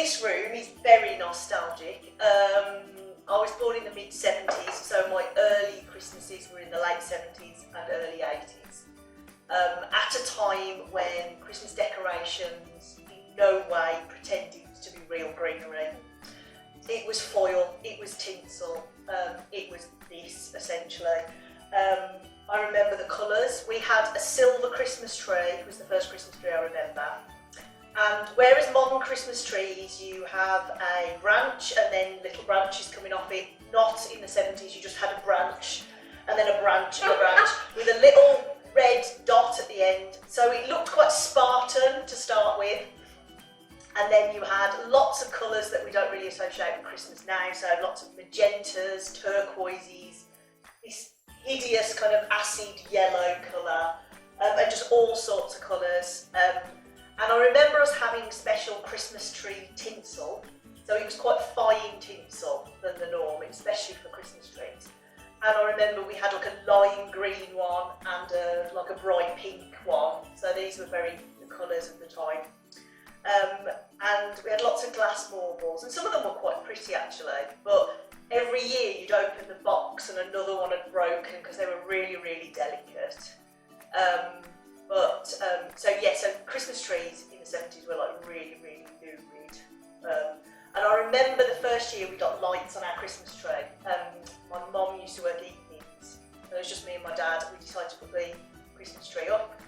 this room is very nostalgic. I was born in the mid-70s, so my early Christmases were in the late 70s and early 80s. At a time when Christmas decorations in no way pretended to be real greenery. It was foil, it was tinsel, it was this essentially. I remember the colours. We had a silver Christmas tree, it was the first Christmas tree I remember. And whereas modern Christmas trees, you have a branch and then little branches coming off it, not in the 70s, you just had a branch and then a branch and a branch with a little red dot at the end. So it looked quite Spartan to start with. And then you had lots of colours that we don't really associate with Christmas now, so lots of magentas, turquoises, this hideous kind of acid yellow colour, and just all sorts of colours. And I remember us having special Christmas tree tinsel, so it was quite fine tinsel than the norm, especially for Christmas trees. And I remember we had like a lime green one and like a bright pink one, so these were very the colours of the time. And we had lots of glass baubles, and some of them were quite pretty actually, but every year you'd open the box and another one had broken because they were really, really delicate. So Christmas trees in the 70s were like really, really lurid. And I remember the first year we got lights on our Christmas tree. My mum used to work evenings, so it was just me and my dad. We decided to put the Christmas tree up.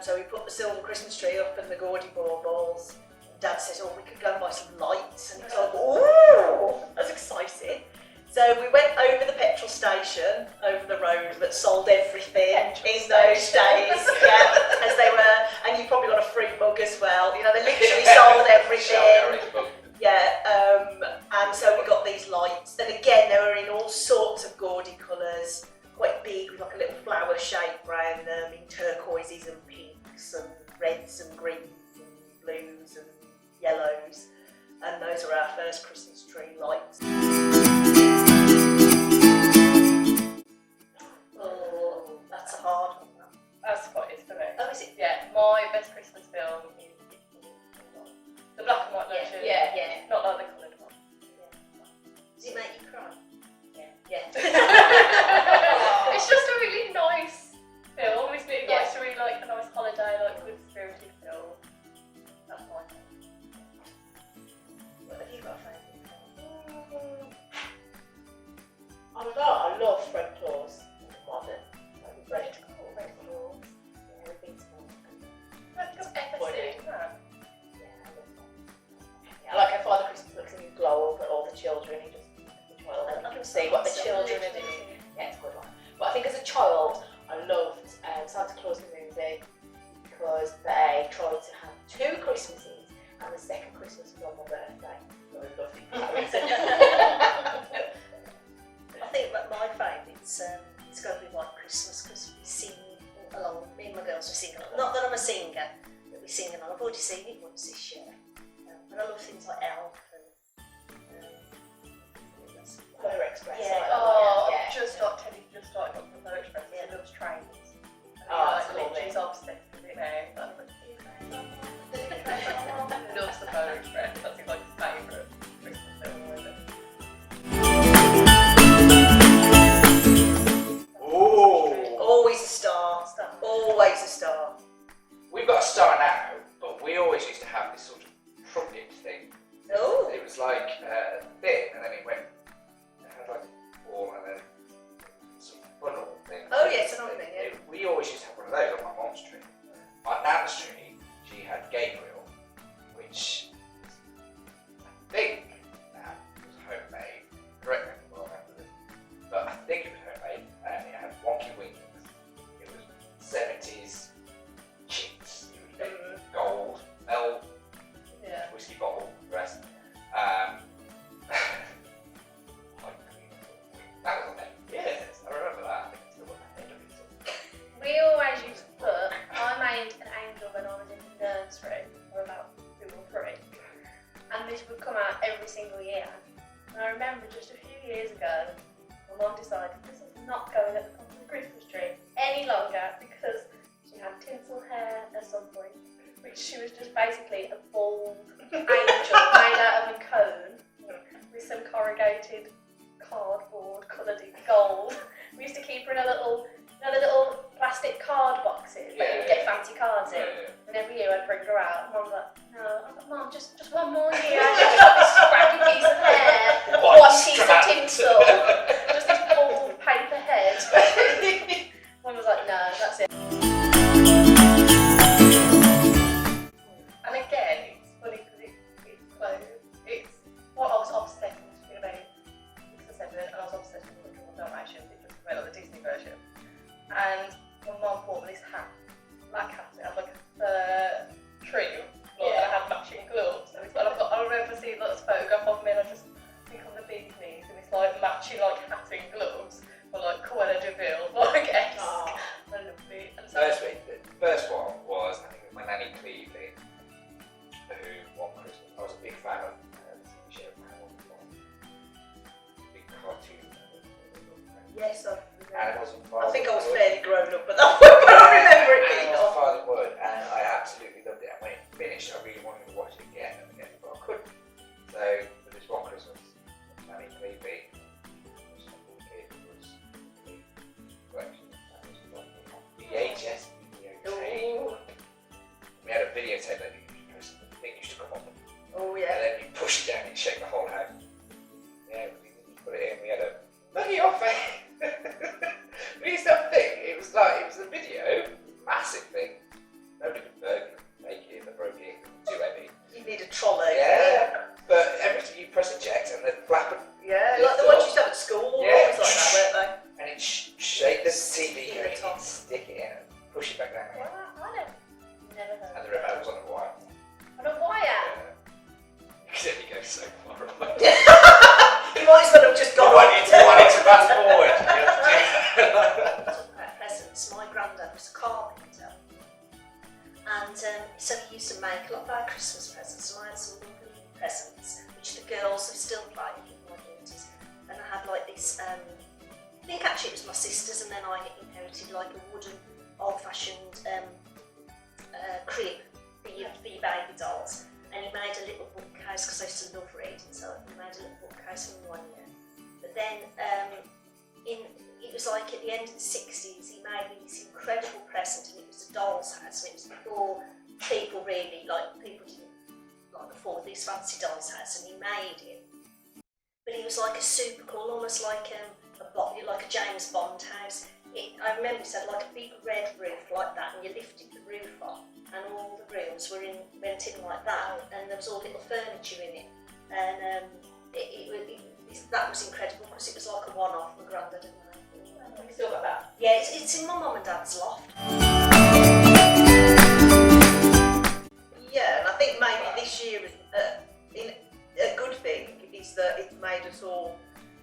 So we put the silver Christmas tree up and the gaudy baubles. Dad said, oh, we could go and buy some lights. And it was like, ooh, that's exciting. So we went over the petrol station, over the road that sold everything in those days. Yeah, as they were, and you probably got a free mug as well. You know, they literally sold everything. Yeah, and so we got these lights. And again, they were in all sorts of gaudy colours, quite big with like a little flower shape around them, in turquoises and pinks and reds and greens and blues and yellows. And those are our first Christmas tree lights. Oh, that's a hard one. That's what it is for me. Oh, is it? Yeah, my best Christmas film is the black and white version. Yeah. Not like the coloured one. Does it make you cry? Yeah. It's just a really nice film. It's really nice to read, like a nice holiday, like good spirited film. That's my favourite. What have you got a favourite film? I love Fred Claus. Modern. Fred Claus. Yeah, everything's modern. That's ever seen that. I like how Father Christmas looks in his globe at all the children. He just, I can see what the children are doing. Yeah, it's a good one. But I think as a child, I loved Santa Claus the movie because they tried to have 2 Christmases, and the second Christmas was on my birthday. So I loved it. I think that my favourite's it's got to be White Christmas because we sing along. Me and my girls were singing along. Not that I'm a singer, but we sing along. I've already seen it once this year. And I love things like Elf and Polar Express. Yeah. Like Oh, yeah. Teddy just started up the Polar Express. He loves trains. Oh, that's like, lovely. He's obsessed with it now. He loves the Polar Express. That's like his favourite Christmas film, isn't it? Oh, Always a star. Always a star. we've got a star now, but we always used to have this sort of trumpet thing. Oh. It was like a bit, and then it went, it had like a ball and then some funnel thing. Oh yes, I know what you mean. Yeah. We always used to have one of those on my mom's tree. My nan's tree, she had Gabriel, which I think was homemade. Correct me if I'm wrong, but I think it was homemade, and it had wonky wings. It was 70s chintz. It was made of gold, elf, whiskey bottle, the rest. That was on there. Yes, I remember that. I think it's still on my head of it. We always used to put, I made an angel when I was in nursery, or about 2 or 3, and this would come out every single year. And I remember just a few years ago, my mum decided this is not going at the top of the Christmas tree any longer because she had tinsel hair at some point, which she was just basically a bald angel made Just one more year. Just got this scrappy piece of hair. One piece of tinsel. Just this bald paper head. One was like, no, that's it. And again, it's funny because it's clothes. It's what I was obsessed with being about 6 or 7, and I was obsessed with the Dalmatians. It just went like the Disney version. And my mum bought me this hat, black hat. It had like a trim, and I had matching gloves. And it's like I remember seeing this photograph of me, and I just think on the beanies and it's like matching like hat and gloves, or like Cruella de Vil, like esque. I love it. And so The first one was, I think it was my nanny Cleveland, who won Christmas. I was a big fan of the TV show big cartoon. Yes, Animals and I think I was Fatherhood. fairly grown up at that point, but I remember it being Animals and on. Fatherhood, and I absolutely loved it. And when it finished, I really wanted to watch it again and again, but I couldn't. So for this one Christmas, nanny Cleveland, VHS videotape. We had a videotape that the thing used to come on, Oh and yeah. then you push it down and shake the whole house. Yeah, we put it in. We had a look at your face. We used to have a thing. It was a video, massive thing. Nobody could make it. They broke it. Too heavy. You need a trolley. Yeah, but every time you press eject and the flap would Yeah, like the ones you used to have at school. Yeah. Always like that, weren't they? and it shake the TV In and the top. stick it in and push it back down again. I don't. Never heard. And the remote was on the wire. On a wire. Except you go so far away. You might as well have just gone on it. You wanted to fast forward. You have to Talking about presents, my granddad was a carpenter, and so he used to make a lot of our Christmas presents, and I had some lovely presents, which the girls have still played with, my daughters, and I had like this, I think actually it was my sister's, and then I inherited like a wooden, old-fashioned crib for your baby dolls, and he made a little bookcase, because I used to love reading, so he made a little bookcase for me one year. But then it was like at the end of the 60s, he made me this incredible present, and it was a doll's house, and it was before people really, people didn't like afford this fancy doll's house, and he made it. But it was like a super cool, almost like a James Bond house. I remember it had like a big red roof like that, and you lifted the roof up, and all the rooms went in like that, and there was all little furniture in it, and that was incredible because it was like a one-off. My granddad and mine. You still got that? Yeah, it's in my mum and dad's loft. Yeah, and I think maybe this year a good thing is that it's made us all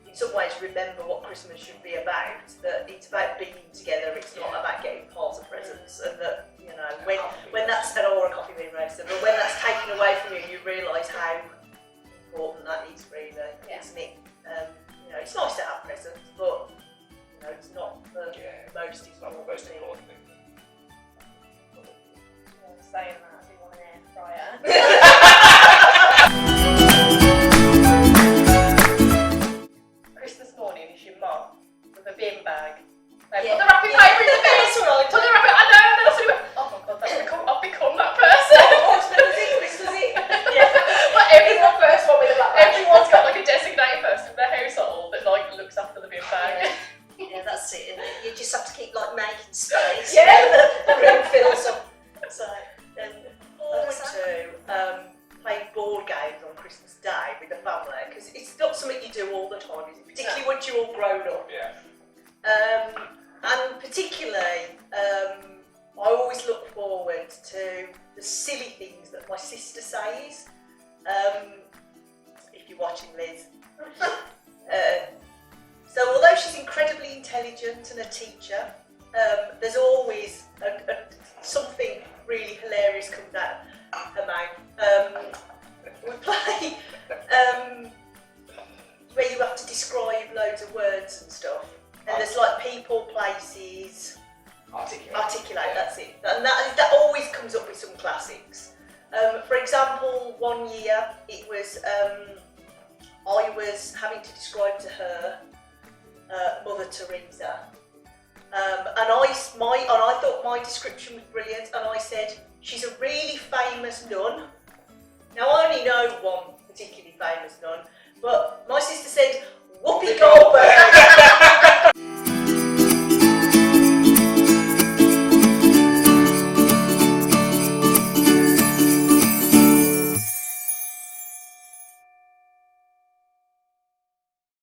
in some ways remember what Christmas should be about, that it's about being together, it's not about getting piles of presents, and that, you know, when that's, or a coffee bean roaster, but when that's taken away from you, you realise how important that is really, isn't it? You know, it's nice to have presents, but you know, it's not the most It's not the most important thing. Saying that, I do want an air fryer. Christmas morning is your mum with a bin bag. Like, Yeah. put the wrapping paper in the bin. That's what I Put the wrapping. I know. That's what oh my god, I've become that person. Yeah. But everyone first one with a black bag. Everyone's got like a designated person in their household that like looks after the bin bag. Yeah, that's it. And you just have to keep like making space. Yeah. The room fills up. So, Always to play board games on Christmas Day with the family, because it's not something you do all the time, is it? Particularly once you're all grown up. Yeah. And particularly, I always look forward to the silly things that my sister says. If you're watching, Liz. So although she's incredibly intelligent and a teacher, there's always something really hilarious comes out her mouth. We play where you have to describe loads of words and stuff, and there's like people, places, articulate. That's it, and that always comes up with some classics. For example, one year it was I was having to describe to her Mother Teresa. And I thought my description was brilliant, and I said, she's a really famous nun. Now I only know one particularly famous nun, but my sister said Whoopi Goldberg.